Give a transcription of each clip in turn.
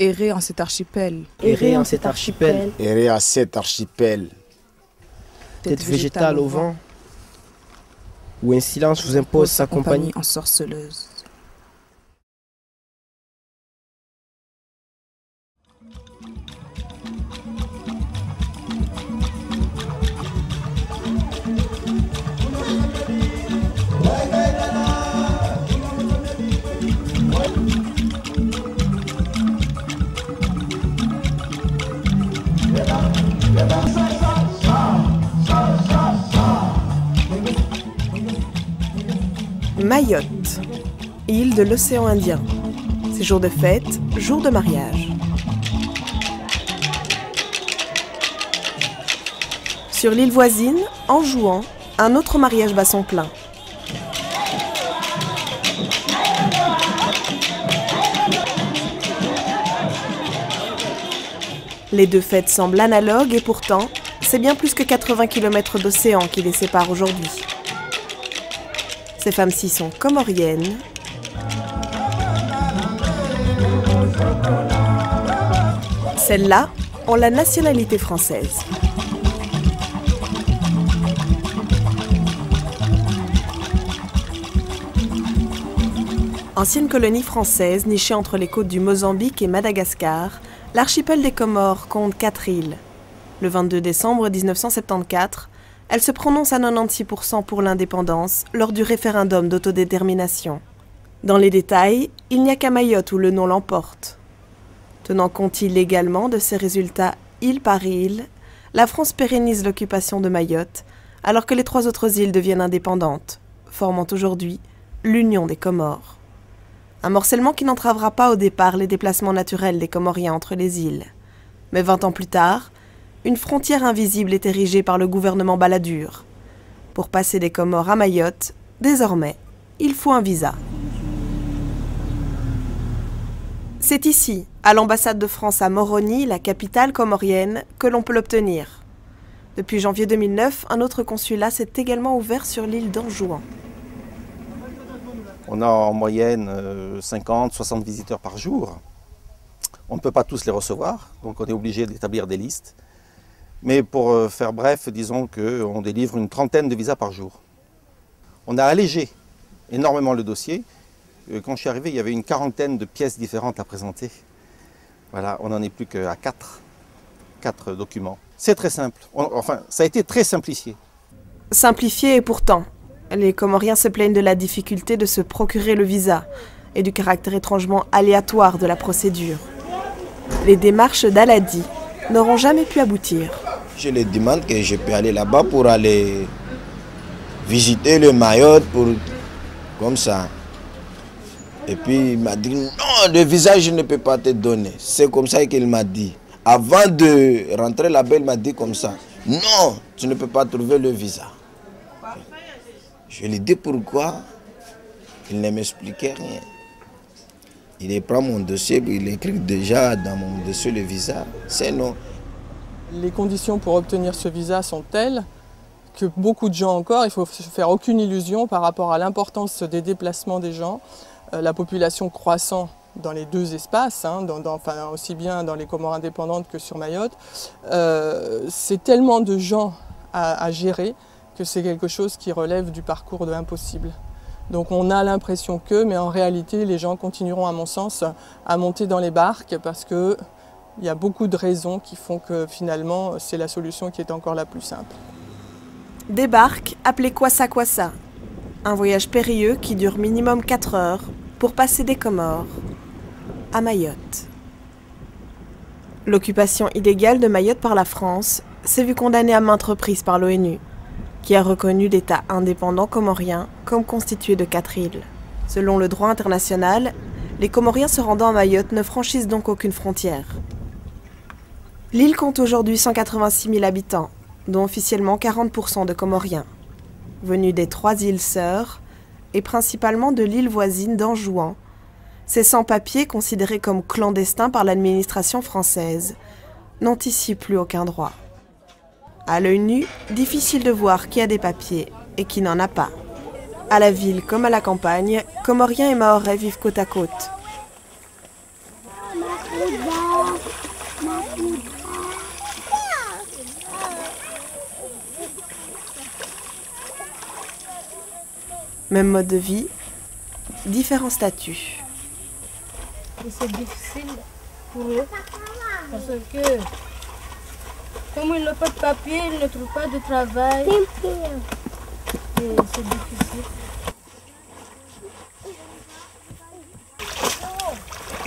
Errer en cet archipel. Errer en cet archipel. Errer à cet archipel. Tête végétale au vent. Où un silence vous impose sa compagnie. Ensorceleuse. Mayotte, île de l'océan Indien. C'est jour de fête, jour de mariage. Sur l'île voisine, en jouant, un autre mariage bat son plein. Les deux fêtes semblent analogues et pourtant, c'est bien plus que 80 km d'océan qui les séparent aujourd'hui. Ces femmes-ci sont comoriennes. Celles-là ont la nationalité française. Ancienne colonie française nichée entre les côtes du Mozambique et Madagascar, l'archipel des Comores compte 4 îles. Le 22 décembre 1974, elle se prononce à 96% pour l'indépendance lors du référendum d'autodétermination. Dans les détails, il n'y a qu'à Mayotte où le nom l'emporte. Tenant compte illégalement de ces résultats île par île, la France pérennise l'occupation de Mayotte, alors que les 3 autres îles deviennent indépendantes, formant aujourd'hui l'Union des Comores. Un morcellement qui n'entravera pas au départ les déplacements naturels des Comoriens entre les îles. Mais 20 ans plus tard, une frontière invisible est érigée par le gouvernement Balladur. Pour passer des Comores à Mayotte, désormais, il faut un visa. C'est ici, à l'ambassade de France à Moroni, la capitale comorienne, que l'on peut l'obtenir. Depuis janvier 2009, un autre consulat s'est également ouvert sur l'île d'Anjouan. On a en moyenne 50-60 visiteurs par jour. On ne peut pas tous les recevoir, donc on est obligé d'établir des listes. Mais pour faire bref, disons qu'on délivre une trentaine de visas par jour. On a allégé énormément le dossier. Quand je suis arrivé, il y avait une quarantaine de pièces différentes à présenter. Voilà, on n'en est plus qu'à 4 documents. C'est très simple. Enfin, ça a été très simplifié. Simplifié et pourtant, les Comoriens se plaignent de la difficulté de se procurer le visa et du caractère étrangement aléatoire de la procédure. Les démarches d'Aladi n'auront jamais pu aboutir. Je lui demande que je peux aller là-bas pour aller visiter le Mayotte, comme ça. Et puis il m'a dit, non, le visa je ne peux pas te donner. C'est comme ça qu'il m'a dit. Avant de rentrer là-bas, il m'a dit comme ça, non, tu ne peux pas trouver le visa. Je lui dis pourquoi. Il ne m'expliquait rien. Il prend mon dossier, il écrit déjà dans mon dossier le visa, c'est non. Les conditions pour obtenir ce visa sont telles que beaucoup de gens encore, il ne faut se faire aucune illusion par rapport à l'importance des déplacements des gens, la population croissant dans les deux espaces, enfin, aussi bien dans les Comores indépendantes que sur Mayotte. C'est tellement de gens à gérer que c'est quelque chose qui relève du parcours de l'impossible. Donc on a l'impression que, mais en réalité, les gens continueront, à mon sens, à monter dans les barques parce qu'il y a beaucoup de raisons qui font que finalement, c'est la solution qui est encore la plus simple. Des barques appelées Kwassa Kwassa. Un voyage périlleux qui dure minimum 4 heures pour passer des Comores à Mayotte. L'occupation illégale de Mayotte par la France s'est vue condamnée à maintes reprises par l'ONU, qui a reconnu l'État indépendant comorien comme constitué de 4 îles. Selon le droit international, les Comoriens se rendant à Mayotte ne franchissent donc aucune frontière. L'île compte aujourd'hui 186 000 habitants, dont officiellement 40% de Comoriens, venus des 3 îles sœurs et principalement de l'île voisine d'Anjouan. Ces sans-papiers, considérés comme clandestins par l'administration française, n'ont ici plus aucun droit. À l'œil nu, difficile de voir qui a des papiers et qui n'en a pas. À la ville comme à la campagne, Comoriens et Mahorais vivent côte à côte. Même mode de vie, différents statuts. C'est difficile pour eux parce que comme ils n'ont pas de papier, ils ne trouvent pas de travail. Et c'est difficile.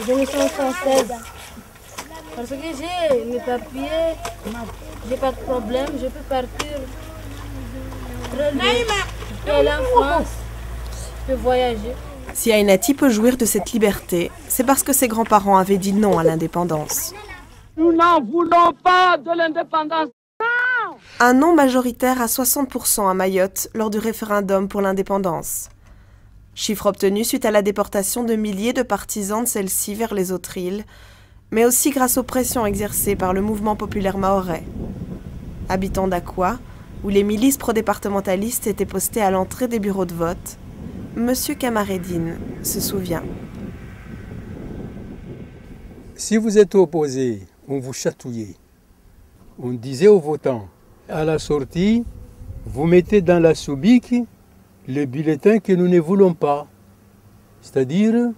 Je me sens française parce que j'ai mes papiers, j'ai pas de problème, je peux partir très loin. Je peux aller en France, je peux voyager. Si Ainati peut jouir de cette liberté, c'est parce que ses grands-parents avaient dit non à l'indépendance. Nous n'en voulons pas de l'indépendance. Un non majoritaire à 60% à Mayotte lors du référendum pour l'indépendance. Chiffre obtenu suite à la déportation de milliers de partisans de celle-ci vers les autres îles, mais aussi grâce aux pressions exercées par le mouvement populaire mahorais. Habitant d'Aqua, où les milices pro-départementalistes étaient postées à l'entrée des bureaux de vote, Monsieur Kamaredine se souvient. Si vous êtes opposé, on vous chatouillait. On disait aux votants, à la sortie, vous mettez dans la soubique le bulletin que nous ne voulons pas, c'est-à-dire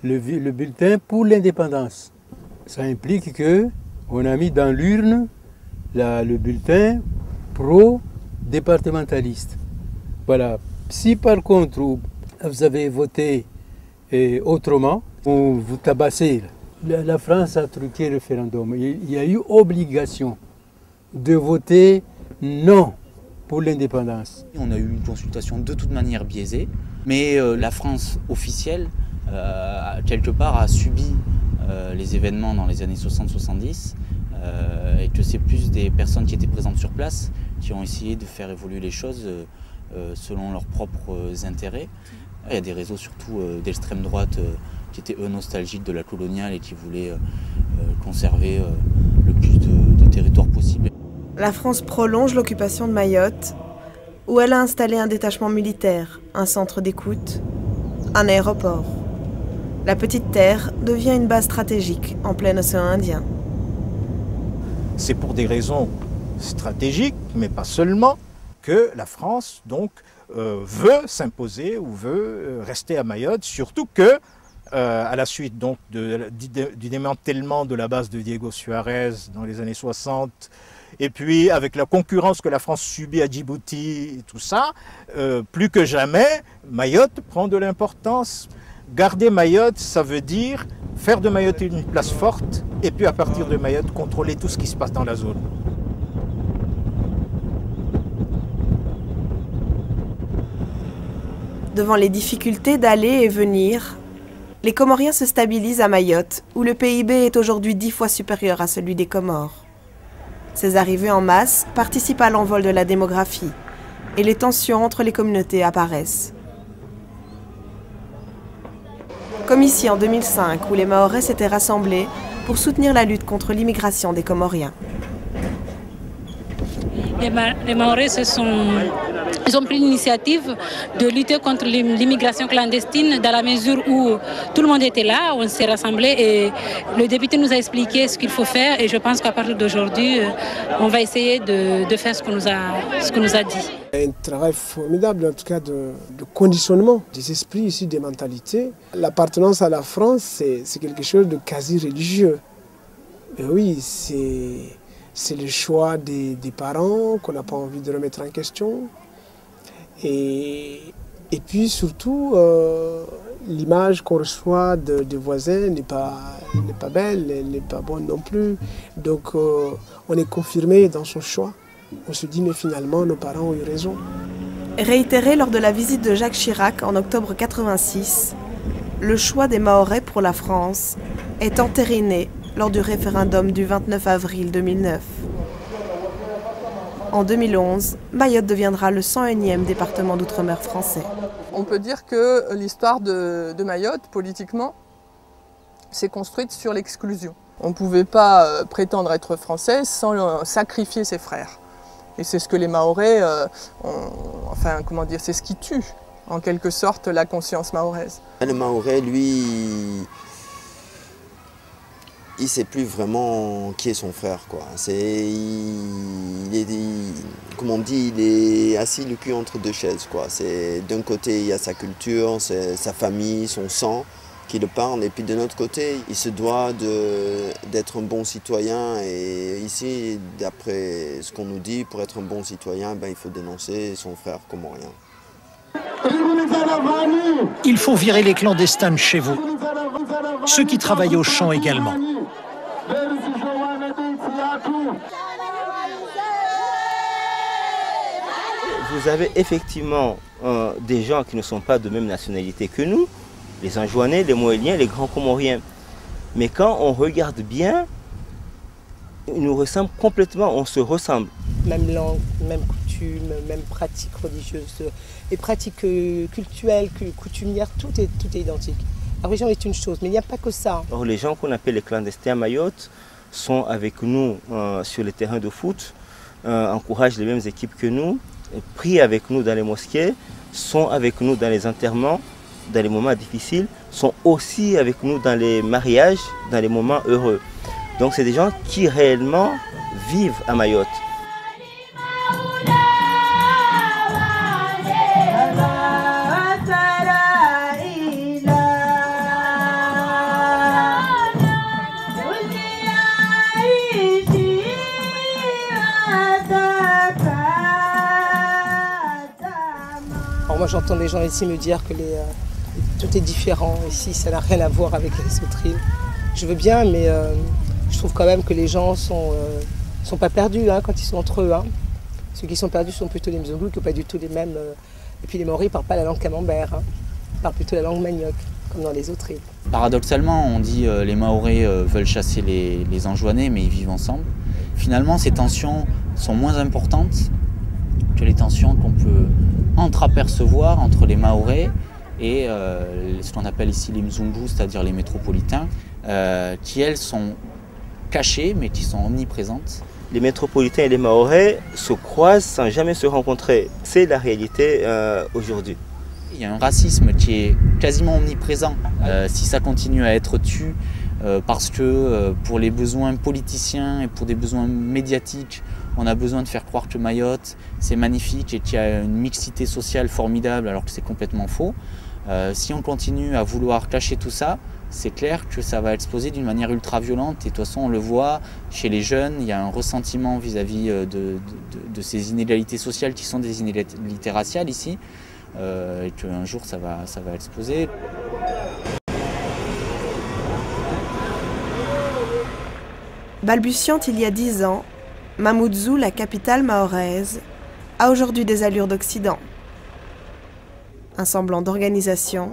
le bulletin pour l'indépendance. Ça implique qu'on a mis dans l'urne le bulletin pro-départementaliste. Voilà. Si par contre vous avez voté autrement, on vous tabassez. La France a truqué le référendum. Il y a eu obligation de voter non pour l'indépendance. On a eu une consultation de toute manière biaisée, mais la France officielle, quelque part, a subi les événements dans les années 60-70, et que c'est plus des personnes qui étaient présentes sur place qui ont essayé de faire évoluer les choses selon leurs propres intérêts. Il y a des réseaux surtout d'extrême droite qui étaient eux nostalgiques de la coloniale et qui voulaient conserver le plus de territoire possible. La France prolonge l'occupation de Mayotte, où elle a installé un détachement militaire, un centre d'écoute, un aéroport. La petite terre devient une base stratégique en plein océan Indien. C'est pour des raisons stratégiques, mais pas seulement, que la France donc veut s'imposer ou veut rester à Mayotte, surtout que à la suite donc du démantèlement de la base de Diego Suarez dans les années 60, et puis avec la concurrence que la France subit à Djibouti et tout ça, plus que jamais, Mayotte prend de l'importance. Garder Mayotte, ça veut dire faire de Mayotte une place forte, et puis à partir de Mayotte, contrôler tout ce qui se passe dans la zone. Devant les difficultés d'aller et venir, les Comoriens se stabilisent à Mayotte, où le PIB est aujourd'hui 10 fois supérieur à celui des Comores. Ces arrivées en masse participent à l'envol de la démographie, et les tensions entre les communautés apparaissent. Comme ici en 2005, où les Mahorais s'étaient rassemblés pour soutenir la lutte contre l'immigration des Comoriens. Les Mahorais ils ont pris l'initiative de lutter contre l'immigration clandestine dans la mesure où tout le monde était là, on s'est rassemblés et le député nous a expliqué ce qu'il faut faire et je pense qu'à partir d'aujourd'hui, on va essayer de faire ce qu'on nous a dit. Un travail formidable en tout cas de conditionnement des esprits ici, des mentalités. L'appartenance à la France, c'est quelque chose de quasi religieux. Et oui, c'est le choix des parents qu'on n'a pas envie de remettre en question. Et puis surtout, l'image qu'on reçoit des voisins n'est pas belle, elle n'est pas bonne non plus. Donc on est confirmé dans son choix. On se dit mais finalement nos parents ont eu raison. Réitéré lors de la visite de Jacques Chirac en octobre 86, le choix des Mahorais pour la France est entériné lors du référendum du 29 avril 2009. En 2011, Mayotte deviendra le 101e département d'outre-mer français. On peut dire que l'histoire de Mayotte, politiquement, s'est construite sur l'exclusion. On ne pouvait pas prétendre être français sans sacrifier ses frères. Et c'est ce que les Mahorais, c'est ce qui tue, en quelque sorte, la conscience mahoraise. Le Mahorais, lui, il ne sait plus vraiment qui est son frère, quoi. Comme on dit, il est assis le cul entre deux chaises, quoi. D'un côté, il y a sa culture, sa famille, son sang qui le parle, et puis de l'autre côté, il se doit d'être un bon citoyen. Et ici, d'après ce qu'on nous dit, pour être un bon citoyen, il faut dénoncer son frère comorien. Il faut virer les clandestins de chez vous, ceux qui travaillent au champ également. Vous avez effectivement des gens qui ne sont pas de même nationalité que nous, les Anjouanais, les Moëliens, les Grands Comoriens. Mais quand on regarde bien, ils nous ressemblent complètement, on se ressemble. Même langue, même coutume, même pratiques religieuses, les pratiques culturelles, coutumières, tout est identique. La religion est une chose, mais il n'y a pas que ça. Or, les gens qu'on appelle les clandestins à Mayotte sont avec nous sur les terrains de foot, encouragent les mêmes équipes que nous, prient avec nous dans les mosquées, sont avec nous dans les enterrements, dans les moments difficiles, sont aussi avec nous dans les mariages, dans les moments heureux. Donc c'est des gens qui réellement vivent à Mayotte. Alors moi j'entends des gens ici me dire que tout est différent ici, ça n'a rien à voir avec les autres îles. Je veux bien, mais je trouve quand même que les gens sont pas perdus quand ils sont entre eux. Ceux qui sont perdus sont plutôt les Mzungu, qui n'ont pas du tout les mêmes. Et puis les Maoris ne parlent pas la langue camembert, ils parlent plutôt la langue manioc, comme dans les autres îles. Paradoxalement, on dit les Maoris veulent chasser les Anjouanais, mais ils vivent ensemble. Finalement, ces tensions sont moins importantes que les tensions qu'on peut entreapercevoir entre les Maoris et ce qu'on appelle ici les Mzungu, c'est-à-dire les métropolitains, qui elles sont cachées mais qui sont omniprésentes. Les métropolitains et les Mahorais se croisent sans jamais se rencontrer. C'est la réalité aujourd'hui. Il y a un racisme qui est quasiment omniprésent. Si ça continue à être tu, parce que pour les besoins politiciens et pour des besoins médiatiques, on a besoin de faire croire que Mayotte, c'est magnifique et qu'il y a une mixité sociale formidable alors que c'est complètement faux. Si on continue à vouloir cacher tout ça, c'est clair que ça va exploser d'une manière ultra violente. Et de toute façon, on le voit chez les jeunes, il y a un ressentiment vis-à-vis de ces inégalités sociales qui sont des inégalités raciales ici. Et qu'un jour, ça va exploser. Balbutiante il y a 10 ans, Mamoudzou, la capitale mahoraise, a aujourd'hui des allures d'Occident. Un semblant d'organisation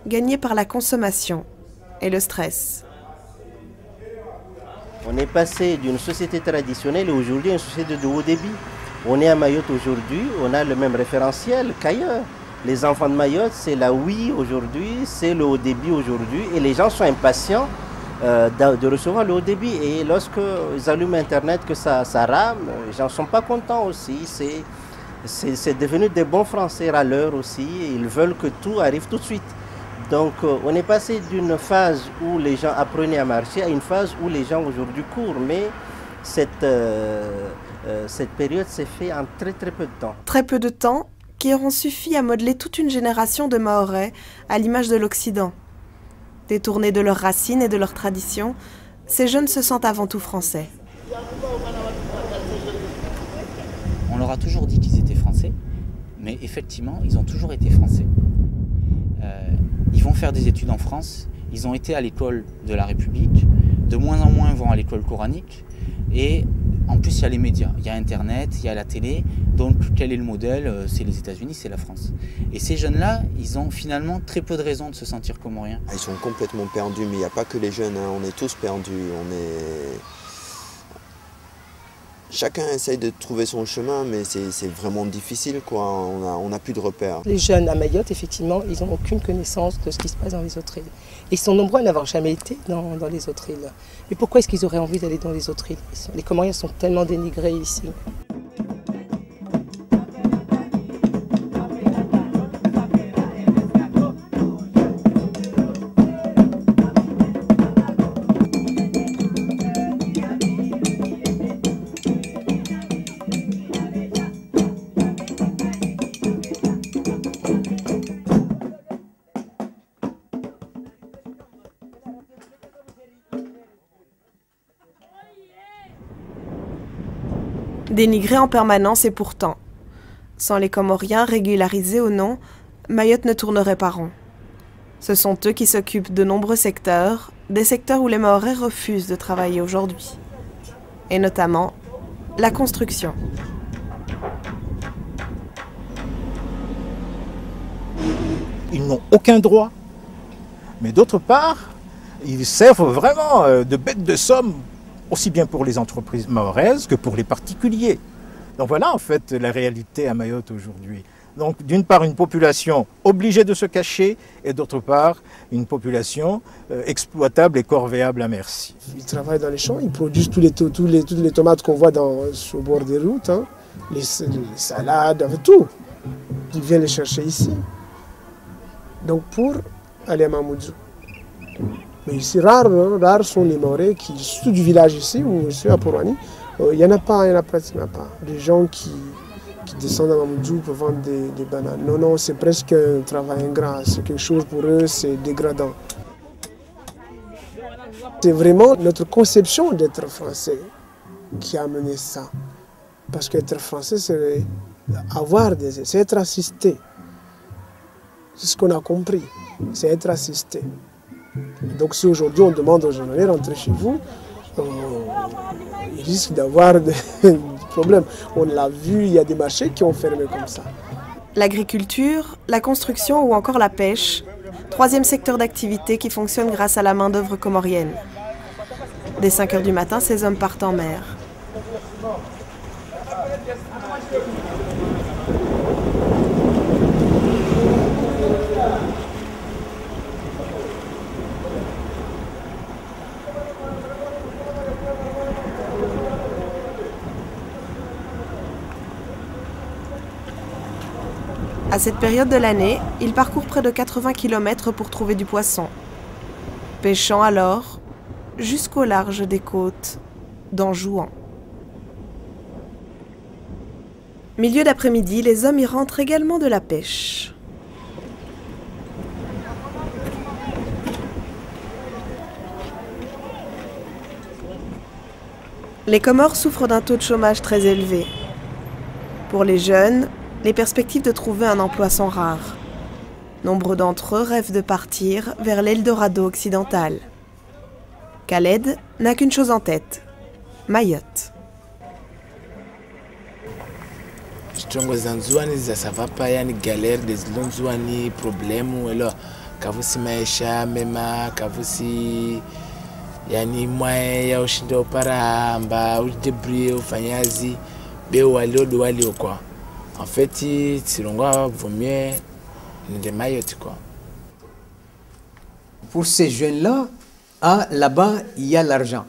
gagné par la consommation et le stress. On est passé d'une société traditionnelle aujourd'hui à une société de haut débit. On est à Mayotte aujourd'hui, on a le même référentiel qu'ailleurs. Les enfants de Mayotte, c'est la Wii aujourd'hui, c'est le haut débit aujourd'hui, et les gens sont impatients de recevoir le haut débit. Et lorsqu'ils allument Internet, que ça rame, les gens ne sont pas contents aussi. C'est devenu des bons Français râleurs aussi, et ils veulent que tout arrive tout de suite. Donc on est passé d'une phase où les gens apprenaient à marcher à une phase où les gens aujourd'hui courent. Mais cette période s'est faite en très peu de temps. Très peu de temps qui auront suffi à modeler toute une génération de Mahorais à l'image de l'Occident. Détournés de leurs racines et de leurs traditions, ces jeunes se sentent avant tout français. On leur a toujours dit qu'ils étaient français, mais effectivement, ils ont toujours été français. Ils vont faire des études en France, ils ont été à l'école de la République, de moins en moins vont à l'école coranique, et en plus il y a les médias, il y a Internet, il y a la télé, donc quel est le modèle? C'est les États-Unis, c'est la France. Et ces jeunes-là, ils ont finalement très peu de raisons de se sentir comoriens. Ils sont complètement perdus, mais il n'y a pas que les jeunes, on est tous perdus, Chacun essaye de trouver son chemin, mais c'est vraiment difficile, quoi. On n'a plus de repères. Les jeunes à Mayotte, effectivement, ils n'ont aucune connaissance de ce qui se passe dans les autres îles. Ils sont nombreux à n'avoir jamais été dans les autres îles. Mais pourquoi est-ce qu'ils auraient envie d'aller dans les autres îles? Les Comoriens sont tellement dénigrés ici. Dénigrée en permanence et pourtant, sans les Comoriens régularisés ou non, Mayotte ne tournerait pas rond. Ce sont eux qui s'occupent de nombreux secteurs, des secteurs où les Mahorais refusent de travailler aujourd'hui. Et notamment, la construction. Ils n'ont aucun droit. Mais d'autre part, ils servent vraiment de bête de somme, aussi bien pour les entreprises mahoraises que pour les particuliers. Donc voilà en fait la réalité à Mayotte aujourd'hui. Donc d'une part une population obligée de se cacher et d'autre part une population exploitable et corvéable à merci. Ils travaillent dans les champs, ils produisent toutes les tomates qu'on voit sur le bord des routes, hein, les salades, tout. Ils viennent les chercher ici. Donc pour aller à Mamoudzou. Mais ici, rares sont les Mahorais qui sont du village ici, ou ici à Porwani. Il n'y en a pratiquement pas. Des gens qui descendent à Mamoudzou pour vendre des bananes. Non, c'est presque un travail ingrat. C'est quelque chose pour eux, c'est dégradant. C'est vraiment notre conception d'être français qui a amené ça. Parce qu'être français, c'est c'est être assisté. C'est ce qu'on a compris, c'est être assisté. Donc si aujourd'hui on demande aux gens de rentrer chez vous, ils risquent d'avoir des problèmes. On l'a vu, il y a des marchés qui ont fermé comme ça. L'agriculture, la construction ou encore la pêche, troisième secteur d'activité qui fonctionne grâce à la main-d'œuvre comorienne. Dès 5 h du matin, ces hommes partent en mer. À cette période de l'année, ils parcourent près de 80 km pour trouver du poisson. Pêchant alors jusqu'au large des côtes d'Anjouan. Milieu d'après-midi, les hommes y rentrent également de la pêche. Les Comores souffrent d'un taux de chômage très élevé. Pour les jeunes, les perspectives de trouver un emploi sont rares. Nombre d'entre eux rêvent de partir vers l'Eldorado occidental. Khaled n'a qu'une chose en tête, Mayotte. Strongo zanzuani zasavapa yani galère des lonzuani problème alors kavusi maisha mema kavusi yani mwae ya ushinda upara amba udebrie ufanyazi be walio walio quoi. En fait, Tsironga vaut mieux de Mayotte, quoi. Pour ces jeunes-là, là-bas, il y a l'argent.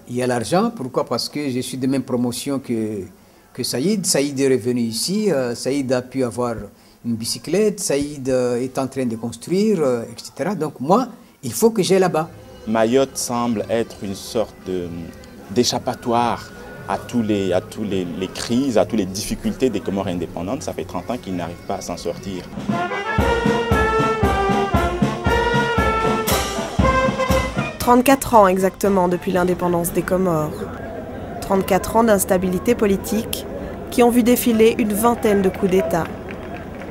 Il y a l'argent, pourquoi? Parce que je suis de même promotion que Saïd. Saïd est revenu ici, Saïd a pu avoir une bicyclette, Saïd est en train de construire, etc. Donc moi, il faut que j'aille là-bas. Mayotte semble être une sorte d'échappatoire à toutes les crises, à toutes les difficultés des Comores indépendantes. Ça fait 30 ans qu'ils n'arrivent pas à s'en sortir. « 34 ans exactement depuis l'indépendance des Comores. 34 ans d'instabilité politique qui ont vu défiler une vingtaine de coups d'État.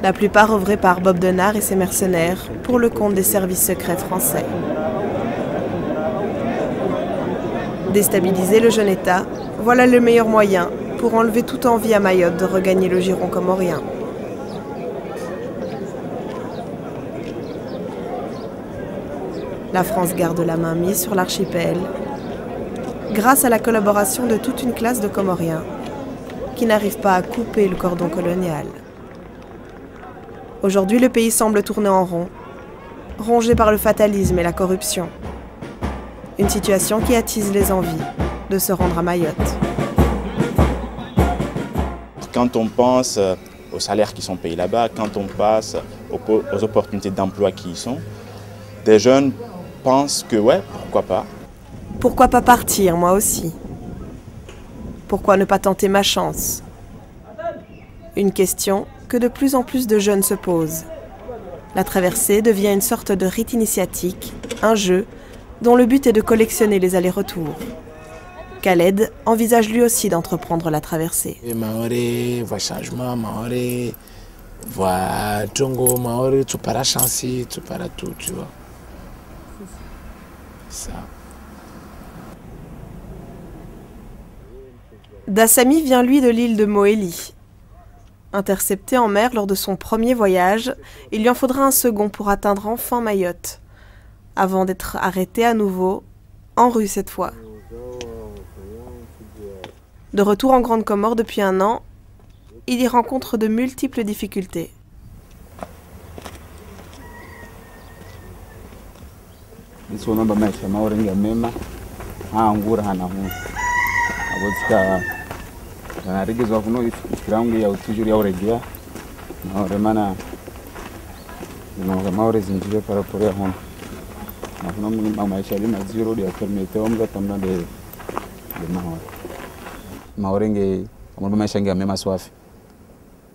La plupart œuvrés par Bob Denard et ses mercenaires pour le compte des services secrets français. Déstabiliser le jeune État, voilà le meilleur moyen pour enlever toute envie à Mayotte de regagner le giron comorien. La France garde la main mise sur l'archipel grâce à la collaboration de toute une classe de Comoriens qui n'arrivent pas à couper le cordon colonial. Aujourd'hui, le pays semble tourner en rond, rongé par le fatalisme et la corruption. Une situation qui attise les envies de se rendre à Mayotte. Quand on pense aux salaires qui sont payés là-bas, quand on passe aux opportunités d'emploi qui y sont, des jeunes pensent que ouais, pourquoi pas. Pourquoi pas partir, moi aussi? Pourquoi ne pas tenter ma chance? Une question que de plus en plus de jeunes se posent. La traversée devient une sorte de rite initiatique, un jeu dont le but est de collectionner les allers-retours. Khaled envisage lui aussi d'entreprendre la traversée. Maoré, voit changement, Maoré, voit Djongo, Maoré, tout para chancy, tout para tout, tu vois. Ça. Dassamy vient lui de l'île de Moélie. Intercepté en mer lors de son premier voyage, il lui en faudra un second pour atteindre enfin Mayotte, avant d'être arrêté à nouveau, en rue cette fois. De retour en Grande Comore depuis 1 an, il y rencontre de multiples difficultés. Naregezwa kuno ifikirangu ya utujuri ya uregia na remana maore zinjire para porea hon na kuno maisha lima zero dia permite omga tamna de maore nge omba maisha nge mema swafi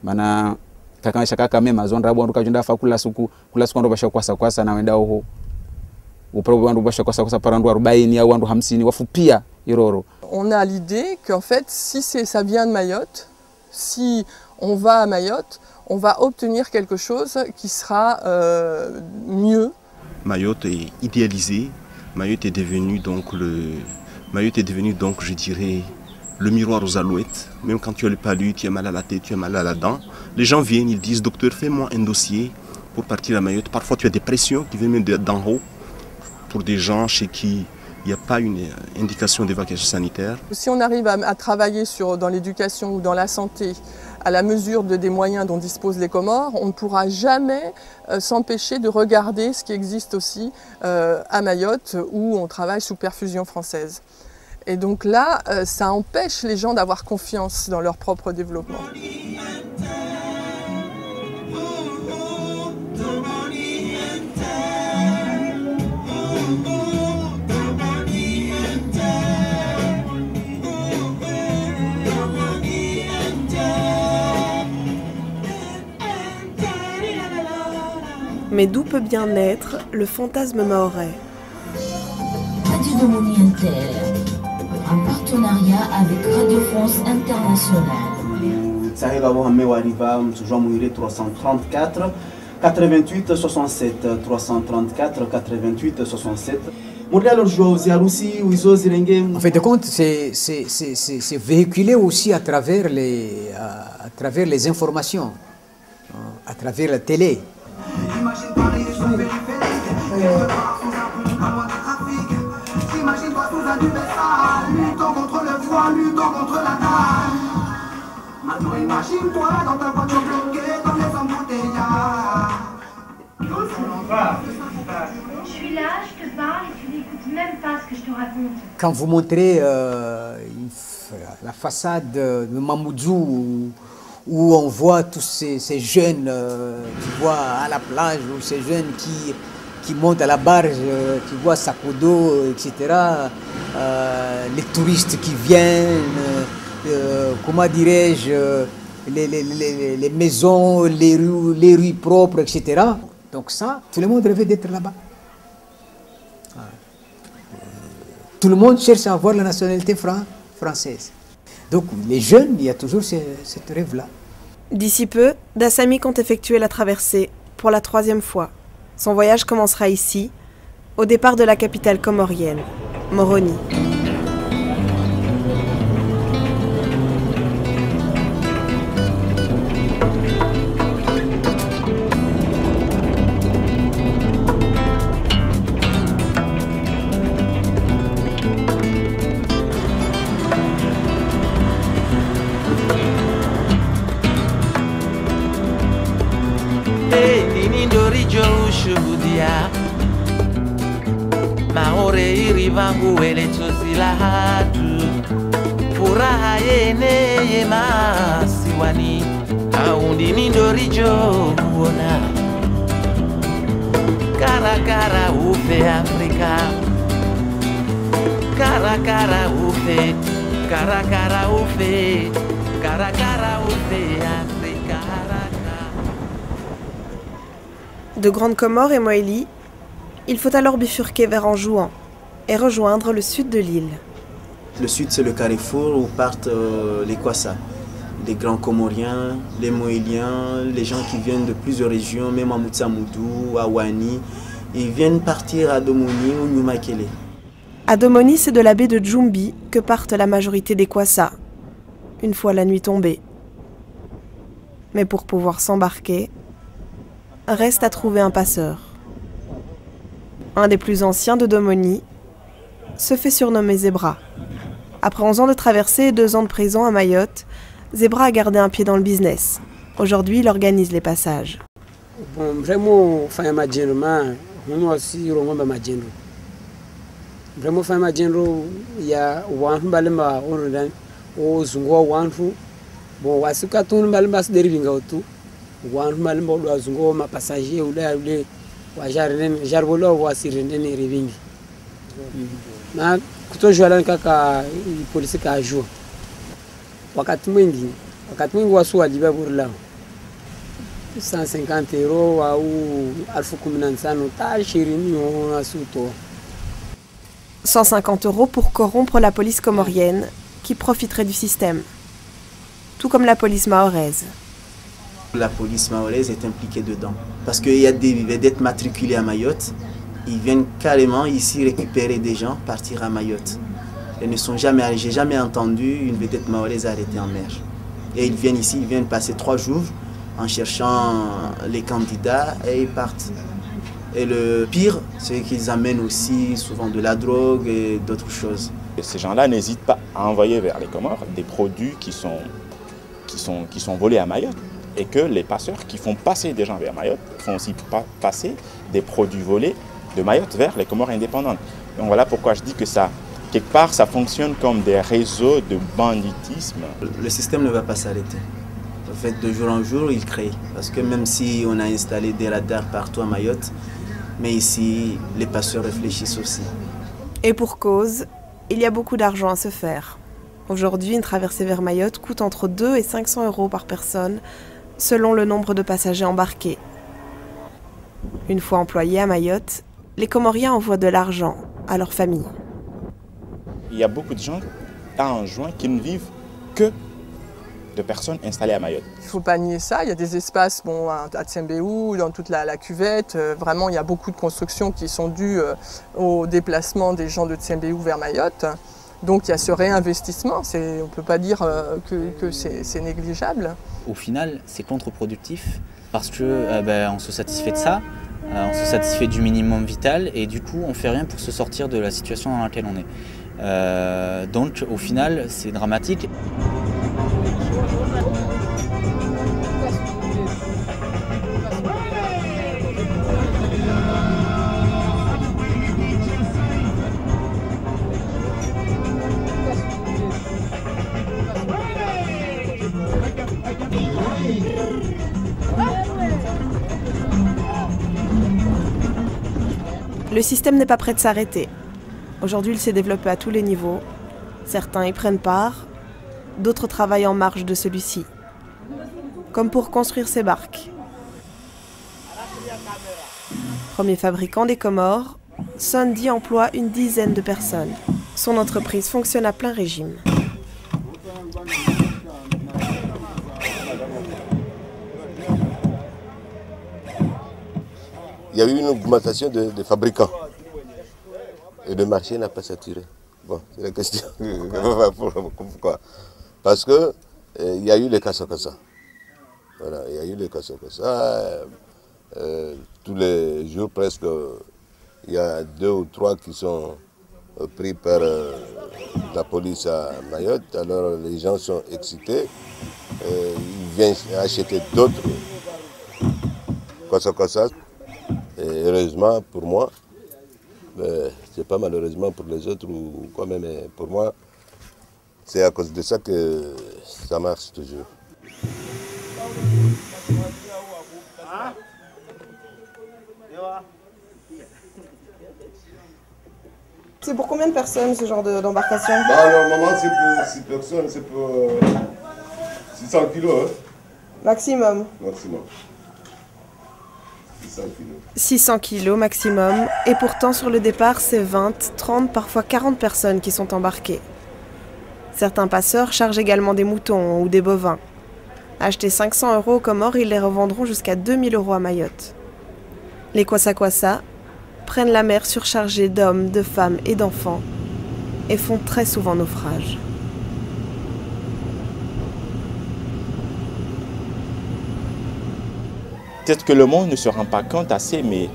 mana kakaisha kaka mema zonda bwandu kajunda fa kula suku ndo basha kwasa na wenda ho uprobo wandu basha kwasa parandu 40 au wandu 50 wafupia iroro. On a l'idée qu'en fait, si ça vient de Mayotte, si on va à Mayotte, on va obtenir quelque chose qui sera mieux. Mayotte est idéalisé. Mayotte est devenu donc je dirais, le miroir aux alouettes. Même quand tu as le palu, tu as mal à la tête, tu as mal à la dent. Les gens viennent, ils disent, docteur, fais-moi un dossier pour partir à Mayotte. Parfois, tu as des pressions qui viennent même d'en haut pour des gens chez qui il n'y a pas une indication d'évacuation sanitaire. Si on arrive à travailler dans l'éducation ou dans la santé à la mesure des moyens dont disposent les Comores, on ne pourra jamais s'empêcher de regarder ce qui existe aussi à Mayotte où on travaille sous perfusion française. Et donc là, ça empêche les gens d'avoir confiance dans leur propre développement. Mais d'où peut bien naître le fantasme mahorais? Radio Domoni Inter, en partenariat avec Radio France Internationale. Sahel Abohame Wariva, Mtsouja Mouire 334 88 67 334 88 67. En fait de compte, c'est véhiculé aussi à travers les informations, à travers la télé. Imagine Paris et son périphérique. Imagine-toi sous un universal, luttant contre le froid, luttant contre la dalle. Maintenant imagine-toi dans ta voiture bloquée, dans les embouteillages. Je suis là, je te parle et tu n'écoutes même pas ce que je te raconte. Quand vous montrez la façade de Mamoudzou, où on voit tous ces jeunes, tu vois, à la plage, ou ces jeunes qui montent à la barge, tu vois, Sakodo, etc. Les touristes qui viennent, comment dirais-je, les maisons, les rues propres, etc. Donc ça, tout le monde rêvait d'être là-bas. Tout le monde cherche à avoir la nationalité française. Donc les jeunes, il y a toujours ce rêve-là. D'ici peu, Dassamy compte effectuer la traversée pour la 3e fois. Son voyage commencera ici, au départ de la capitale comorienne, Moroni. Maore irivangu wele chosila hatu furaha yene masiwani aundi nindorijo uona karakara ufe Afrika karakara ufe karakara ufe karakara ufe Afrika. De Grande Comore et Moélie, il faut alors bifurquer vers Anjouan et rejoindre le sud de l'île. Le sud, c'est le carrefour où partent les Kwassa, les grands Comoriens, les Moéliens, les gens qui viennent de plusieurs régions, même à Moutsamoudou, à Wani. Ils viennent partir à Domoni ou Nyumakele. À Domoni, c'est de la baie de Djumbi que partent la majorité des Kwassa, une fois la nuit tombée. Mais pour pouvoir s'embarquer, reste à trouver un passeur. Un des plus anciens de Domoni se fait surnommer Zebra. Après 11 ans de traversée et 2 ans de prison à Mayotte, Zebra a gardé un pied dans le business. Aujourd'hui, il organise les passages. Bon, vraiment, vraiment aussi Rongomba Majendo. Vraiment, Fama Majendo, il y a Wanfu Balema, o Zungo Wanfu. Bon, Wasuka Tun Balema se dérive en tout. Wanfu Balema, o Zungo, ma passager, ou là, wa Jarbolo, wa Sirenden et Rivingi. Na kuto jouer kaka polisi ka jour. Wakati mwingi wasu waliba burla. 150 € ou 150 € pour corrompre la police comorienne qui profiterait du système. Tout comme la police mahoraise. La police mahoraise est impliquée dedans. Parce qu'il y a des vedettes matriculées à Mayotte. Ils viennent carrément ici récupérer des gens, partir à Mayotte. Elles ne sont jamais allées. J'ai jamais entendu une vedette mahoraise arrêtée en mer. Et ils viennent ici, ils viennent passer 3 jours en cherchant les candidats et ils partent. Et le pire, c'est qu'ils amènent aussi souvent de la drogue et d'autres choses. Et ces gens-là n'hésitent pas à envoyer vers les Comores des produits qui sont volés à Mayotte. Et que les passeurs qui font passer des gens vers Mayotte font aussi passer des produits volés de Mayotte vers les Comores indépendantes. Donc voilà pourquoi je dis que ça, quelque part, ça fonctionne comme des réseaux de banditisme. Le système ne va pas s'arrêter. En fait, de jour en jour, il crée. Parce que même si on a installé des radars partout à Mayotte, mais ici, les passeurs réfléchissent aussi. Et pour cause, il y a beaucoup d'argent à se faire. Aujourd'hui, une traversée vers Mayotte coûte entre 200 et 500 € par personne, selon le nombre de passagers embarqués. Une fois employés à Mayotte, les Comoriens envoient de l'argent à leur famille. Il y a beaucoup de gens en juin qui ne vivent que de personnes installées à Mayotte. Il ne faut pas nier ça, il y a des espaces à Tsembéou, dans toute la cuvette, vraiment il y a beaucoup de constructions qui sont dues au déplacement des gens de Tsembéou vers Mayotte. Donc il y a ce réinvestissement, on ne peut pas dire que c'est négligeable. Au final, c'est contre-productif parce qu'on se satisfait de ça, on se satisfait du minimum vital et du coup on ne fait rien pour se sortir de la situation dans laquelle on est. Donc au final, c'est dramatique. Le système n'est pas prêt de s'arrêter. Aujourd'hui, il s'est développé à tous les niveaux. Certains y prennent part, d'autres travaillent en marge de celui-ci. Comme pour construire ces barques. Premier fabricant des Comores, Sondi emploie une dizaine de personnes. Son entreprise fonctionne à plein régime. Il y a eu une augmentation de fabricants et le marché n'a pas saturé. Bon, c'est la question. Pourquoi? Parce que il y a eu les Kassakassa. Voilà, il y a eu les Kassakassa. Tous les jours presque, il y a 2 ou 3 qui sont pris par la police à Mayotte. Alors les gens sont excités. Ils viennent acheter d'autres Kassakassa. Et heureusement pour moi, c'est pas malheureusement pour les autres ou quoi, mais pour moi, c'est à cause de ça que ça marche toujours. C'est pour combien de personnes ce genre d'embarcation? Normalement c'est pour 6 personnes, c'est pour 600 kilos. Hein? Maximum. Maximum. 600 kilos maximum, et pourtant sur le départ, c'est 20, 30, parfois 40 personnes qui sont embarquées. Certains passeurs chargent également des moutons ou des bovins. Achetés 500 € aux Comores, ils les revendront jusqu'à 2000 € à Mayotte. Les kwassa-kwassa prennent la mer surchargée d'hommes, de femmes et d'enfants et font très souvent naufrage. Peut-être que le monde ne se rend pas compte assez, mais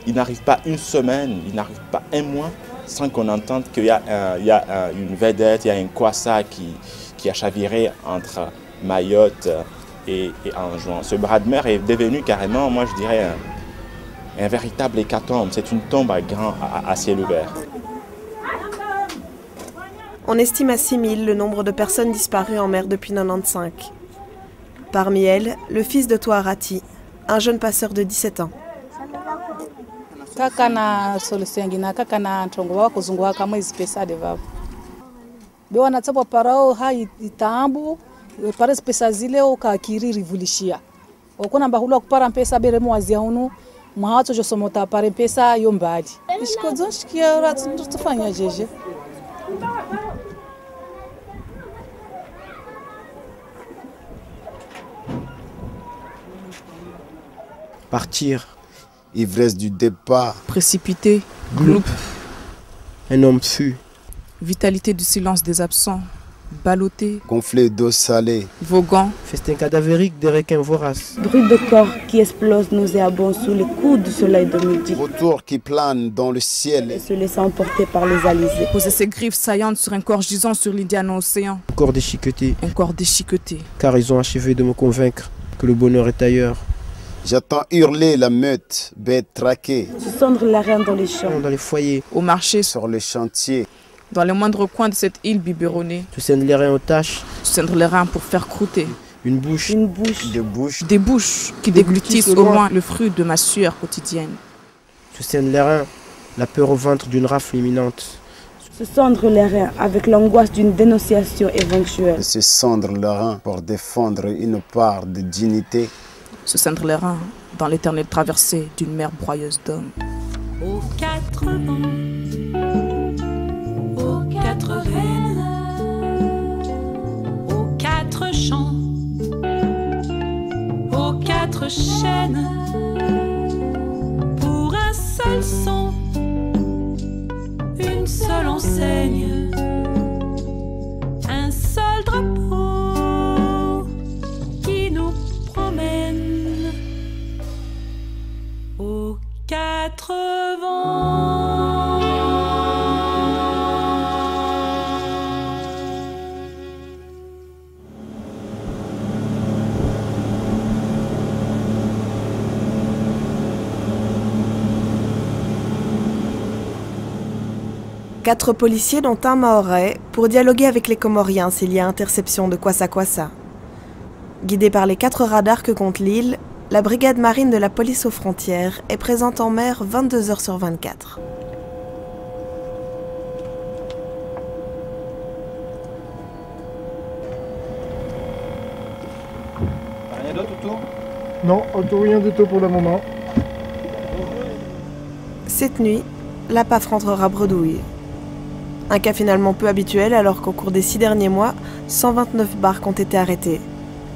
il n'arrive pas une semaine, il n'arrive pas un mois sans qu'on entende qu'il y a, une vedette, il y a un kwassa qui a chaviré entre Mayotte et Anjouan. Ce bras de mer est devenu carrément, moi je dirais, un véritable hécatombe. C'est une tombe à ciel ouvert. On estime à 6000 le nombre de personnes disparues en mer depuis 1995. Parmi elles, le fils de Touarati, un jeune passeur de 17 ans. Kakana solusengina kakana ntongo wako zungwa kama izipesa de vavo. Bewa natsapo parao ha itambu pare pesa zile ukakiri rivulishia. Okona mbahulu kupara mpesa bere mwazia hunu mwacho josomota pare pesa yombadi. Ishikodzo shikia ratsu tufanya jeje. Partir, ivresse du départ. Précipité, gloup. Un homme fut. Vitalité du silence des absents. Ballotté. Gonflé d'eau salée. Voguant. Festin cadavérique des requins voraces. Bruit de corps qui explose nauséabond sous les coups du soleil de midi. Vautour qui plane dans le ciel. Et se laissant emporter par les alizés. Poser ses griffes saillantes sur un corps gisant sur l'Indian Océan. Un corps déchiqueté. Un corps déchiqueté. Car ils ont achevé de me convaincre que le bonheur est ailleurs. J'entends hurler la meute, bête traquée. Se cendre la reine dans les champs. Dans les foyers. Au marché. Sur les chantiers. Dans les moindres coins de cette île biberonnée. Se cendre les reins aux taches. Se cendre les reins pour faire croûter. Une bouche. Une bouche. Des bouches. Des bouches qui déglutissent au loin le fruit de ma sueur quotidienne. Se cendre les reins, la peur au ventre d'une rafle imminente. Se cendre les reins avec l'angoisse d'une dénonciation éventuelle. Se cendre les reins pour défendre une part de dignité. Se cendre les reins dans l'éternelle traversée d'une mer broyeuse d'hommes. Aux quatre vents, aux quatre veines, aux quatre champs, aux quatre chaînes, pour un seul son, une seule enseigne, un seul drapeau qui nous promène. Aux quatre vents. Quatre policiers dont un mahorais pour dialoguer avec les Comoriens s'il y a interception de kwassa-kwassa. Guidée par les 4 radars que compte l'île, la brigade marine de la police aux frontières est présente en mer 22 h sur 24. Rien d'autre autour? Non, autour rien du tout pour le moment. Cette nuit, la PAF rentrera bredouille. Un cas finalement peu habituel alors qu'au cours des 6 derniers mois, 129 barques ont été arrêtées,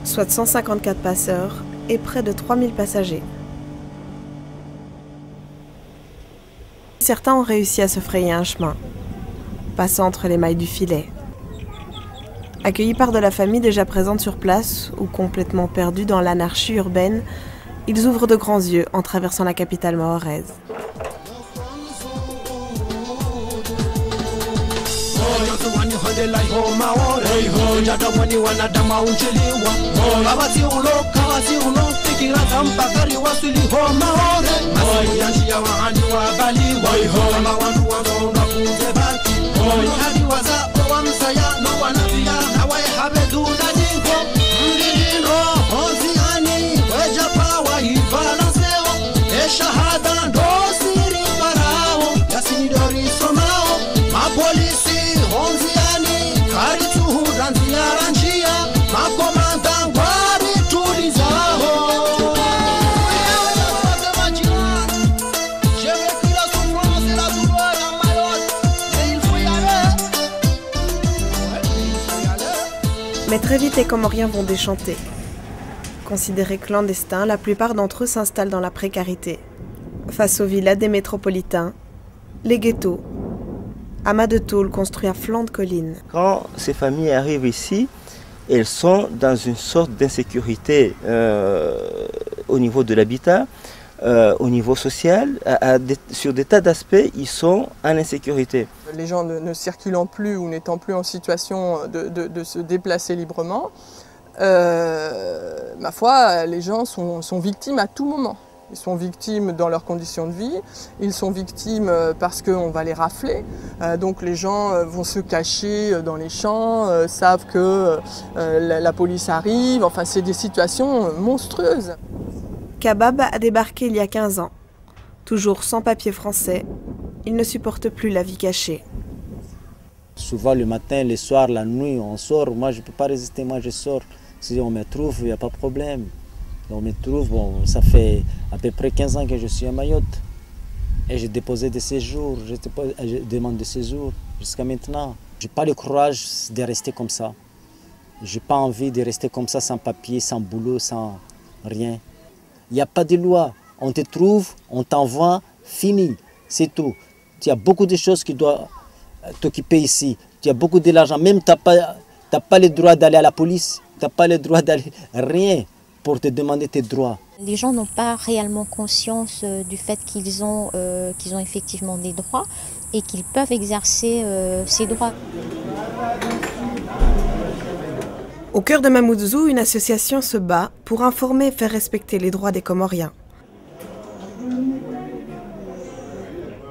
soit 154 passeurs et près de 3000 passagers. Certains ont réussi à se frayer un chemin, passant entre les mailles du filet. Accueillis par de la famille déjà présente sur place ou complètement perdus dans l'anarchie urbaine, ils ouvrent de grands yeux en traversant la capitale mahoraise. Mais très vite, les Comoriens vont déchanter. Considérés clandestins, la plupart d'entre eux s'installent dans la précarité. Face aux villas des métropolitains, les ghettos, amas de tôle construits à flanc de colline. Quand ces familles arrivent ici, elles sont dans une sorte d'insécurité au niveau de l'habitat, au niveau social, sur des tas d'aspects, ils sont en insécurité. Les gens ne circulant plus ou n'étant plus en situation de se déplacer librement, ma foi, les gens sont victimes à tout moment. Ils sont victimes dans leurs conditions de vie, ils sont victimes parce qu'on va les rafler. Donc les gens vont se cacher dans les champs, savent que la police arrive. Enfin, c'est des situations monstrueuses. Kabab a débarqué il y a 15 ans. Toujours sans papier français, il ne supporte plus la vie cachée. Souvent le matin, le soir, la nuit, on sort. Moi, je ne peux pas résister, moi je sors. Si on me trouve, il n'y a pas de problème. On me trouve, bon, ça fait à peu près 15 ans que je suis à Mayotte. Et j'ai déposé des séjours, je demande des séjours jusqu'à maintenant. Je n'ai pas le courage de rester comme ça. Je n'ai pas envie de rester comme ça, sans papier, sans boulot, sans rien. Il n'y a pas de loi. On te trouve, on t'envoie, fini, c'est tout. Tu as beaucoup de choses qui doivent t'occuper ici. Tu as beaucoup de l'argent, même tu n'as pas le droit d'aller à la police, tu n'as pas le droit d'aller, rien pour te demander tes droits. Les gens n'ont pas réellement conscience du fait qu'ils ont effectivement des droits et qu'ils peuvent exercer ces droits. Au cœur de Mamoudzou, une association se bat pour informer et faire respecter les droits des Comoriens.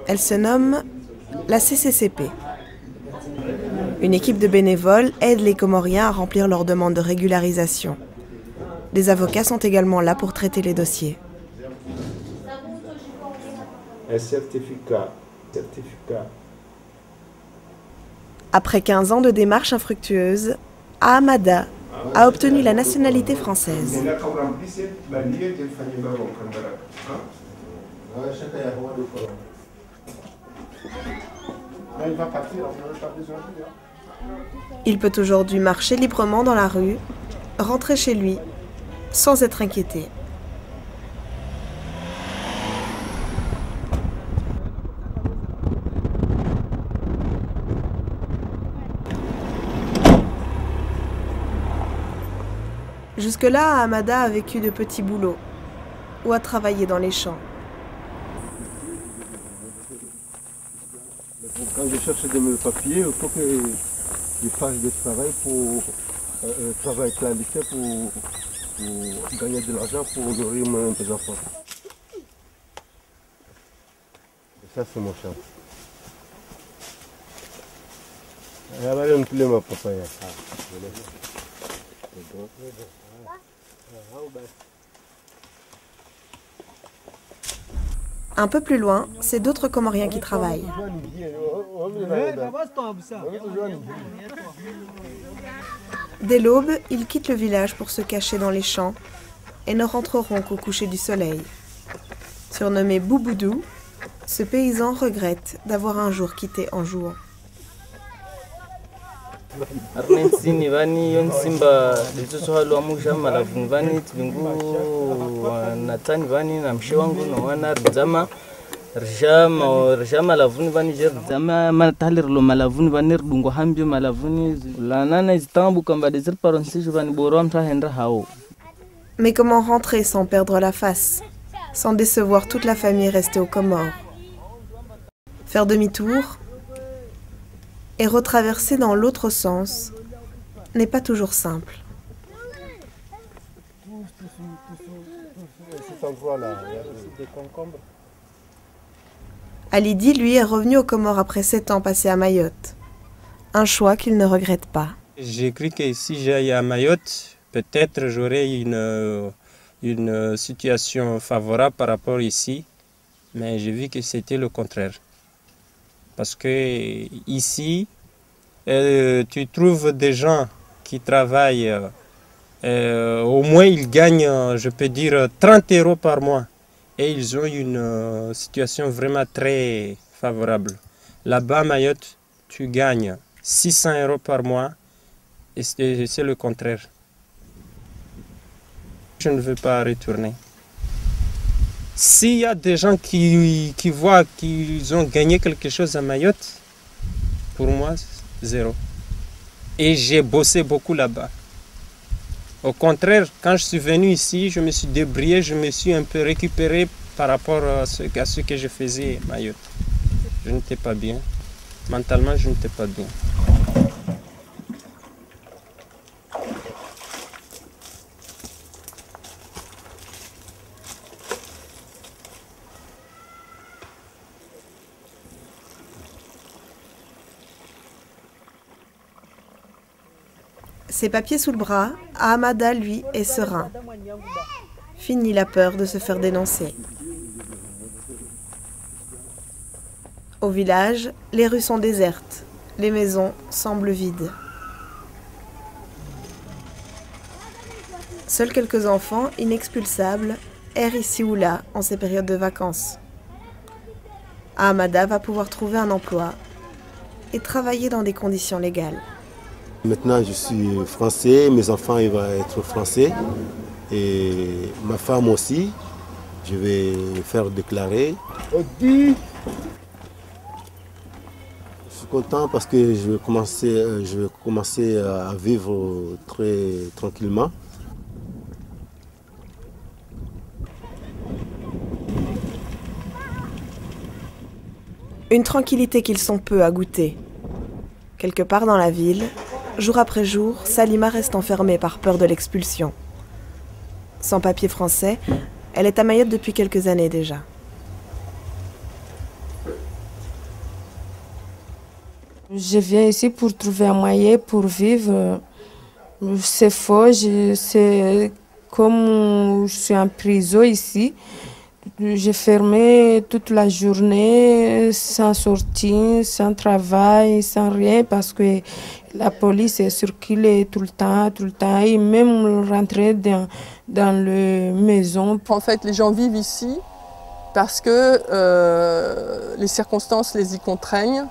Elle se nomme la CCCP. Une équipe de bénévoles aide les Comoriens à remplir leurs demandes de régularisation. Des avocats sont également là pour traiter les dossiers. Un certificat. Après 15 ans de démarches infructueuses, Ahmada a obtenu la nationalité française. Il peut aujourd'hui marcher librement dans la rue, rentrer chez lui, sans être inquiété. Jusque-là, Ahmada a vécu de petits boulots ou a travaillé dans les champs. Quand je cherche des papiers, il faut que je fasse des travail pour travail clandestin pour gagner de l'argent pour nourrir mes enfants. Et ça, c'est mon champ. Un peu plus loin, c'est d'autres Comoriens qui travaillent. Dès l'aube, ils quittent le village pour se cacher dans les champs et ne rentreront qu'au coucher du soleil. Surnommé Bouboudou, ce paysan regrette d'avoir un jour quitté Anjouan. Mais comment rentrer sans perdre la face, sans décevoir toute la famille restée aux Comores? Faire demi-tour et retraverser dans l'autre sens n'est pas toujours simple. Alidi, lui, est revenu aux Comores après 7 ans passés à Mayotte. Un choix qu'il ne regrette pas. J'ai cru que si j'aille à Mayotte, peut-être j'aurais une situation favorable par rapport ici, mais j'ai vu que c'était le contraire. Parce que ici, tu trouves des gens qui travaillent, au moins ils gagnent, je peux dire, 30 € par mois. Et ils ont une situation vraiment très favorable. Là-bas, à Mayotte, tu gagnes 600 € par mois Et c'est le contraire. Je ne veux pas retourner. S'il y a des gens qui voient qu'ils ont gagné quelque chose à Mayotte, pour moi, zéro. Et j'ai bossé beaucoup là-bas. Au contraire, quand je suis venu ici, je me suis débrouillé, je me suis un peu récupéré par rapport à ce que je faisais à Mayotte. Je n'étais pas bien. Mentalement, je n'étais pas bien. Ses papiers sous le bras, Ahmada, lui, est serein. Fini la peur de se faire dénoncer. Au village, les rues sont désertes. Les maisons semblent vides. Seuls quelques enfants, inexpulsables, errent ici ou là en ces périodes de vacances. Ahmada va pouvoir trouver un emploi et travailler dans des conditions légales. Maintenant, je suis français, mes enfants ils vont être français et ma femme aussi. Je vais faire déclarer. Je suis content parce que je vais commencer à vivre très tranquillement. Une tranquillité qu'ils sont peu à goûter. Quelque part dans la ville, jour après jour, Salima reste enfermée par peur de l'expulsion. Sans papier français, elle est à Mayotte depuis quelques années déjà. Je viens ici pour trouver un moyen pour vivre. C'est faux, c'est comme je suis en prison ici. J'ai fermé toute la journée, sans sortir, sans travail, sans rien, parce que la police est circulée tout le temps, et même rentrer dans la maison. En fait, les gens vivent ici parce que les circonstances les y contraignent,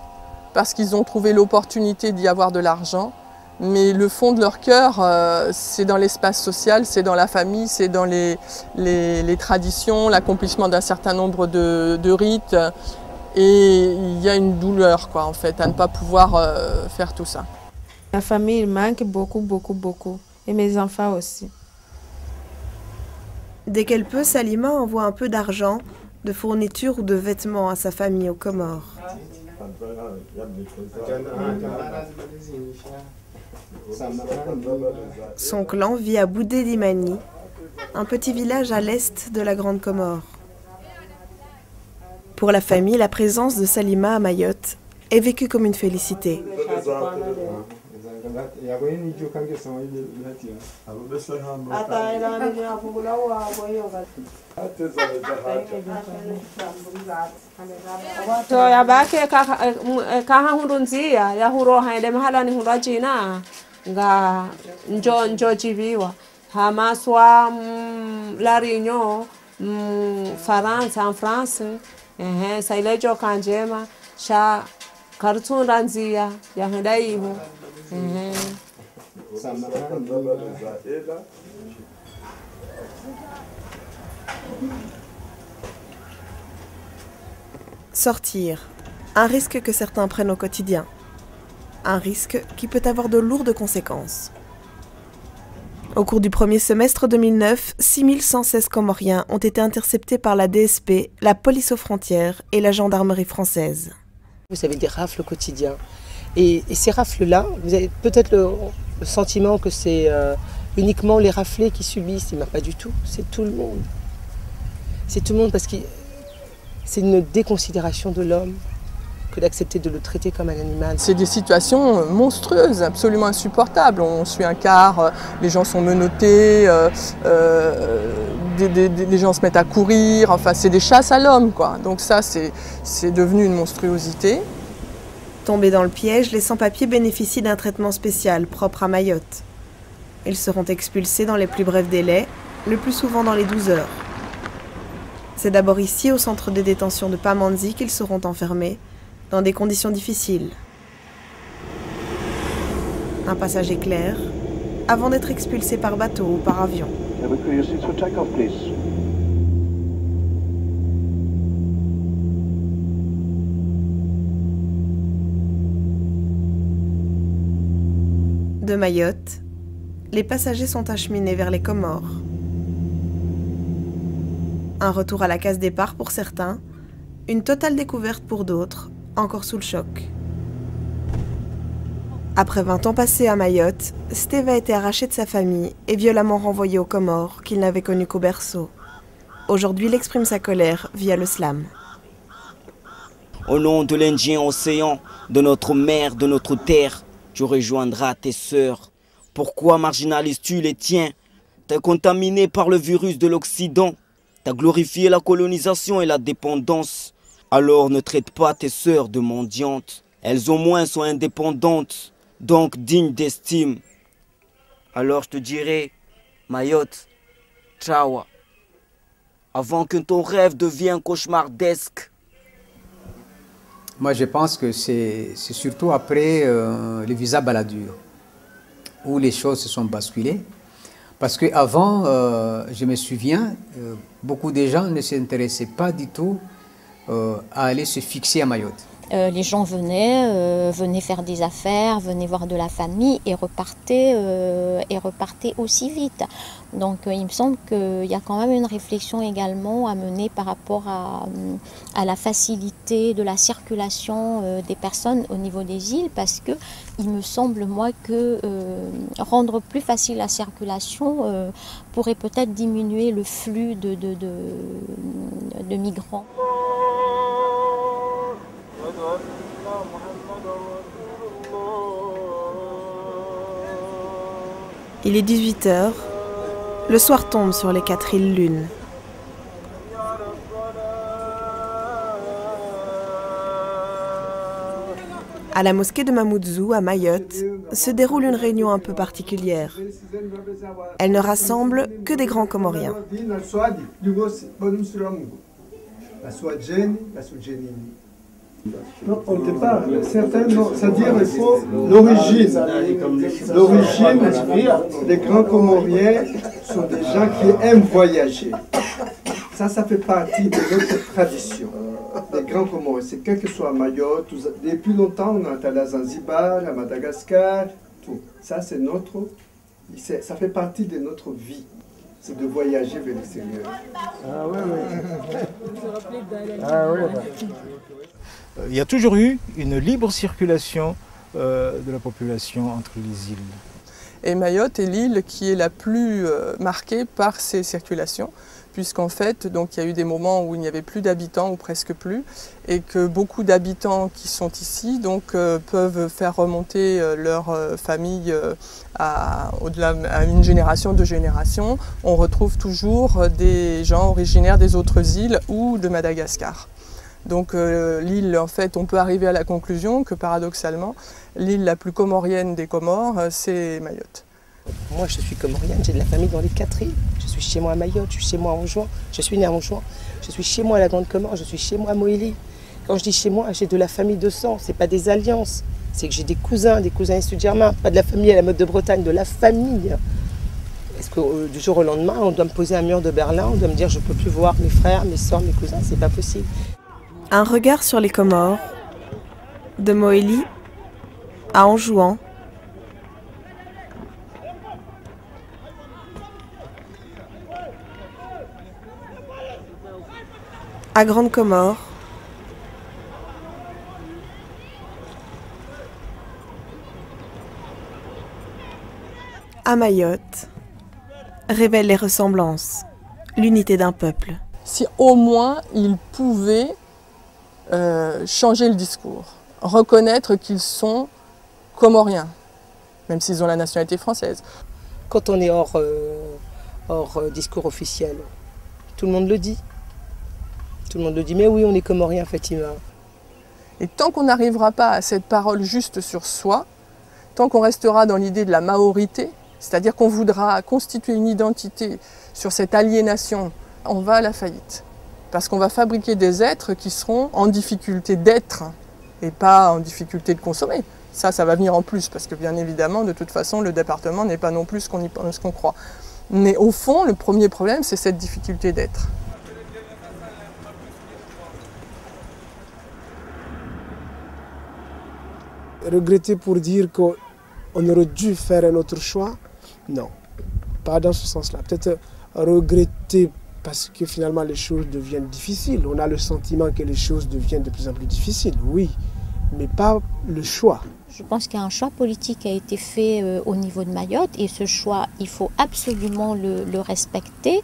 parce qu'ils ont trouvé l'opportunité d'y avoir de l'argent. Mais le fond de leur cœur, c'est dans l'espace social, c'est dans la famille, c'est dans les traditions, l'accomplissement d'un certain nombre de rites. Et il y a une douleur, quoi, en fait, à ne pas pouvoir faire tout ça. Ma famille manque beaucoup, beaucoup, beaucoup. Et mes enfants aussi. Dès qu'elle peut, Salima envoie un peu d'argent, de fournitures ou de vêtements à sa famille aux Comores. Son clan vit à Boudé d'Imani, un petit village à l'est de la Grande Comore. Pour la famille, la présence de Salima à Mayotte est vécue comme une félicité. nga njo jiviwa hamaswa la Réunion France en France sailejo kanjema sha kartun ranzia ya hidaibu Sortir, un risque que certains prennent au quotidien. Un risque qui peut avoir de lourdes conséquences. Au cours du premier semestre 2009, 6116 Comoriens ont été interceptés par la DSP, la police aux frontières et la gendarmerie française. Vous avez des rafles au quotidien. Et ces rafles-là, vous avez peut-être le sentiment que c'est uniquement les raflés qui subissent, mais pas du tout, c'est tout le monde. C'est tout le monde parce que c'est une déconsidération de l'homme que d'accepter de le traiter comme un animal. C'est des situations monstrueuses, absolument insupportables. On suit un car, les gens sont menottés, les gens se mettent à courir, enfin c'est des chasses à l'homme, quoi. Donc ça c'est devenu une monstruosité. Tombés dans le piège, les sans-papiers bénéficient d'un traitement spécial propre à Mayotte. Ils seront expulsés dans les plus brefs délais, le plus souvent dans les 12 heures. C'est d'abord ici, au centre de détention de Pamandzi, qu'ils seront enfermés, dans des conditions difficiles. Un passage éclair, avant d'être expulsé par bateau ou par avion. De Mayotte, les passagers sont acheminés vers les Comores. Un retour à la case départ pour certains, une totale découverte pour d'autres, encore sous le choc. Après 20 ans passés à Mayotte, Steve a été arraché de sa famille et violemment renvoyé aux Comores, qu'il n'avait connu qu'au berceau. Aujourd'hui, il exprime sa colère via le slam. Au nom de l'Indien océan, de notre mer, de notre terre, tu rejoindras tes sœurs. Pourquoi marginalises-tu les tiens? T'es contaminé par le virus de l'Occident. T'as glorifié la colonisation et la dépendance. Alors ne traite pas tes sœurs de mendiantes. Elles au moins sont indépendantes, donc dignes d'estime. Alors je te dirai, Mayotte, ciao. Avant que ton rêve devienne cauchemardesque. Moi, je pense que c'est surtout après le visa Balladur où les choses se sont basculées. Parce qu'avant, je me souviens, beaucoup de gens ne s'intéressaient pas du tout à aller se fixer à Mayotte. Les gens venaient faire des affaires, venaient voir de la famille et repartaient aussi vite. Donc il me semble qu'il y a quand même une réflexion également à mener par rapport à la facilité de la circulation des personnes au niveau des îles, parce que il me semble moi que rendre plus facile la circulation pourrait peut-être diminuer le flux de migrants. Il est 18h, le soir tombe sur les 4 îles Lune. À la mosquée de Mamoudzou, à Mayotte, se déroule une réunion un peu particulière. Elle ne rassemble que des grands Comoriens. Non, au départ, certains, c'est-à-dire il faut l'origine. L'origine, les grands Comoriens sont des gens qui aiment voyager. Ça fait partie de notre tradition. Les grands Comoriens, c'est quel que soit à Mayotte, depuis longtemps, on est allé à Zanzibar, à Madagascar, tout. Ça, c'est ça fait partie de notre vie. C'est de voyager vers l'extérieur. Ah oui, oui. Ah oui. Il y a toujours eu une libre circulation de la population entre les îles. Et Mayotte est l'île qui est la plus marquée par ces circulations, puisqu'en fait, donc, il y a eu des moments où il n'y avait plus d'habitants, ou presque plus, et que beaucoup d'habitants qui sont ici donc, peuvent faire remonter leur famille au-delà à une génération, 2 générations. On retrouve toujours des gens originaires des autres îles ou de Madagascar. Donc l'île, en fait, on peut arriver à la conclusion que paradoxalement, l'île la plus comorienne des Comores, c'est Mayotte. Moi, je suis comorienne, j'ai de la famille dans les 4 îles. Je suis chez moi à Mayotte, je suis chez moi à Anjouan, je suis née à Anjouan. Je suis chez moi à la Grande Comore, je suis chez moi à Moélie. Quand je dis chez moi, j'ai de la famille de sang, c'est pas des alliances. C'est que j'ai des cousins sud-germains, pas de la famille à la mode de Bretagne, de la famille. Est-ce que du jour au lendemain, on doit me poser un mur de Berlin, on doit me dire je ne peux plus voir mes frères, mes soeurs, mes cousins, c'est pas possible. Un regard sur les Comores, de Moélie à Anjouan, à Grande Comore, à Mayotte, révèle les ressemblances, l'unité d'un peuple. Si au moins ils pouvaient changer le discours, reconnaître qu'ils sont comoriens, même s'ils ont la nationalité française. Quand on est hors discours officiel, tout le monde le dit. Tout le monde le dit, mais oui, on est comoriens, Fatima. Et tant qu'on n'arrivera pas à cette parole juste sur soi, tant qu'on restera dans l'idée de la maorité, c'est-à-dire qu'on voudra constituer une identité sur cette aliénation, on va à la faillite. Parce qu'on va fabriquer des êtres qui seront en difficulté d'être et pas en difficulté de consommer. Ça va venir en plus, parce que bien évidemment, de toute façon, le département n'est pas non plus ce qu'on croit. Mais au fond, le premier problème, c'est cette difficulté d'être. Regretter pour dire qu'on aurait dû faire un autre choix, non, pas dans ce sens-là. Peut-être regretter parce que finalement les choses deviennent difficiles. On a le sentiment que les choses deviennent de plus en plus difficiles, oui, mais pas le choix. Je pense qu'un choix politique a été fait au niveau de Mayotte et ce choix, il faut absolument le respecter.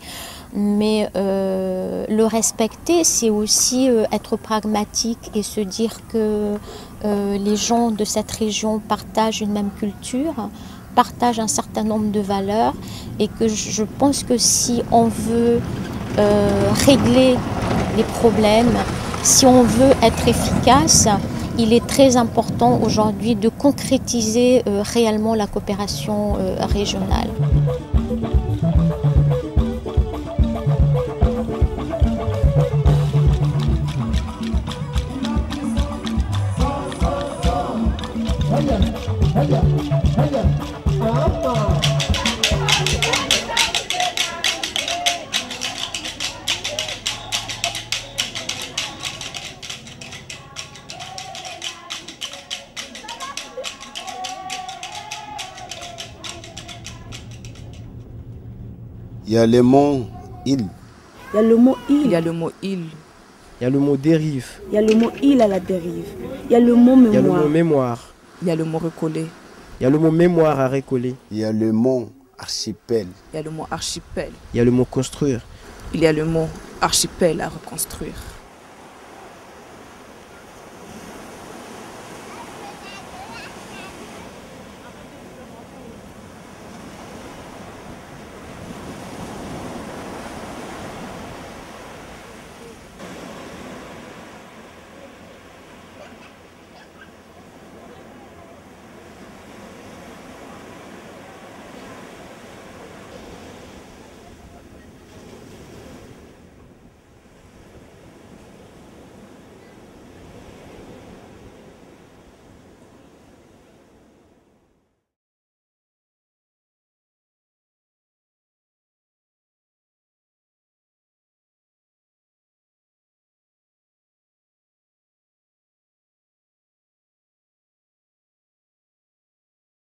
Mais le respecter, c'est aussi être pragmatique et se dire que les gens de cette région partagent une même culture, partagent un certain nombre de valeurs et que je pense que si on veut régler les problèmes, si on veut être efficace, il est très important aujourd'hui de concrétiser réellement la coopération régionale. Il y a le mot île. Il y a le mot île. Il y a le mot île. Il y a le mot dérive. Il y a le mot île à la dérive. Il y a le mot mémoire. Il y a le mot mémoire. Il y a le mot recoller. Il y a le mot mémoire à recoller. Il y a le mot archipel. Il y a le mot archipel. Il y a le mot construire. Il y a le mot archipel à reconstruire.